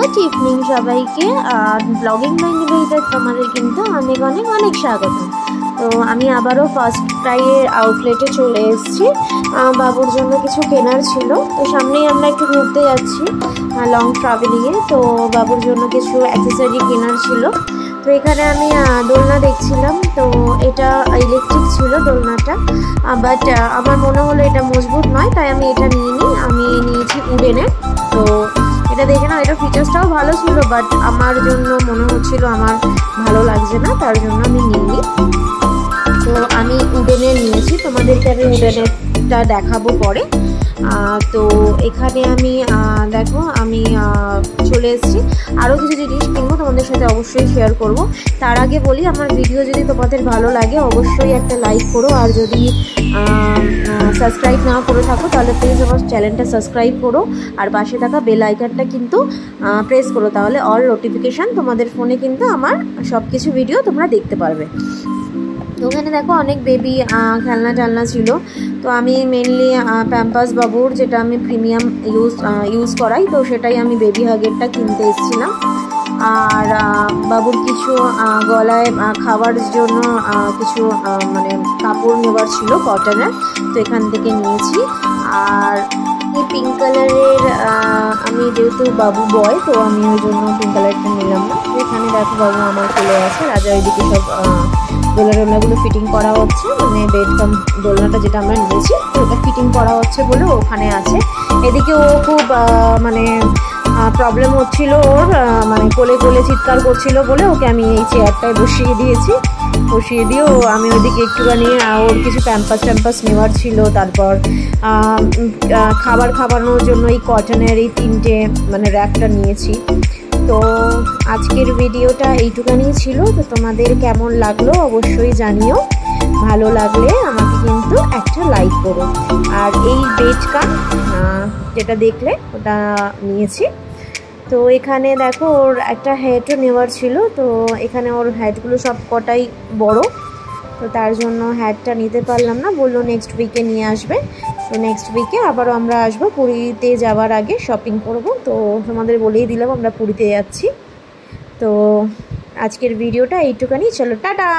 Good evening সবাইকে। Blogging by Nivedita তোমাদের কিন্তু অনেক অনেক অনেক স্বাগত। তো আমি আবারও ফার্স্ট ক্রাইয়ের আউটলেটে চলে এসেছি। বাবুর জন্য কিছু কেনার ছিল, তো সামনেই আমরা একটু ঘুরতে যাচ্ছি লং ট্রাভেলিংয়ে। তো বাবুর জন্য কিছু অ্যাক্সেসরি কেনার ছিল। তো এখানে আমি দোলনা দেখছিলাম, তো এটা ইলেকট্রিক ছিল দোলনাটা, বাট আমার মনে হলো এটা মজবুত নয়, তাই আমি এটা নিইনি। আমি নিয়েছি উডেনের। তো এটা দেখে না, এটা ফিচার্সটাও ভালো ছিল, বাট আমার জন্য মনে হচ্ছিল আমার ভালো লাগছে না, তার জন্য আমি নিইনি। তো আমি উডেনের নিয়েছি, তোমাদেরকে আমি উডেনেরটা দেখাবো পরে। তো এখানে আমি দেখো আমি চলে এসেছি। আরও কিছু জিনিস কিনবো, তোমাদের সাথে অবশ্যই শেয়ার করব। তার আগে বলি, আমার ভিডিও যদি তোমাদের ভালো লাগে অবশ্যই একটা লাইক করো, আর যদি সাবস্ক্রাইব না করে থাকো তাহলে প্লিজ আমার চ্যানেলটা সাবস্ক্রাইব করো, আর পাশে থাকা বেল আইকনটা কিন্তু প্রেস করো, তাহলে অল নোটিফিকেশান তোমাদের ফোনে কিন্তু আমার সব কিছু ভিডিও তোমরা দেখতে পারবে। ওখানে দেখো অনেক বেবি খেলনা টেলনা ছিল। তো আমি মেনলি প্যাম্পাস বাবুর, যেটা আমি প্রিমিয়াম ইউজ করাই, তো সেটাই আমি বেবি হাগেরটা কিনতে এসেছিলাম। আর বাবুর কিছু গলায় খাওয়ার জন্য কিছু মানে কাপড় নেওয়ার ছিল কটনের, তো এখান থেকে নিয়েছি। আর এই পিঙ্ক কালারের আমি যেহেতু বাবু বয়, তো আমি ওই জন্য পিঙ্ক কালারটা নিলাম না। এখানে দেখো বাবু আমার চলে আছে, রাজা ওইদিকে সব দোলনাগুলো ফিটিং করা হচ্ছে, মানে বেড কাম দোলনাটা যেটা আমরা নিয়েছি তো ওটা ফিটিং করা হচ্ছে বলে ওখানে আছে। এদিকে ও খুব মানে প্রবলেম হচ্ছিল ওর, মানে কোলে কোলে চিৎকার করছিল বলে ওকে আমি এই চেয়ারটায় বসিয়ে দিয়েছি। বসিয়ে দিয়েও আমি ওইদিকে একটুখানি ওর কিছু ট্যাম্পাস নেওয়ার ছিল। তারপর খাবানোর জন্য এই কটনের এই 3টে মানে র্যাকটা নিয়েছি। তো আজকের ভিডিওটা এইটুখানি ছিল। তো তোমাদের কেমন লাগলো অবশ্যই জানিও, ভালো লাগলে আমাকে কিন্তু একটা লাইক করো। আর এই বেড কাম যেটা দেখলে ওটা নিয়েছি। তো এখানে দেখো ওর একটা হ্যাটও নেওয়ার ছিল, তো এখানে ওর হ্যাটগুলো সব কটাই বড়, তো তার জন্য হ্যাটটা নিতে পারলাম না, বললো নেক্সট উইকে নিয়ে আসবে। তো নেক্সট উইকে আবারও আমরা আসবো, পুরীতে যাওয়ার আগে শপিং করব। তো তোমাদের বলেই দিলাম আমরা পুরীতে যাচ্ছি। তো আজকের ভিডিওটা এইটুখানি, চলো টাটা।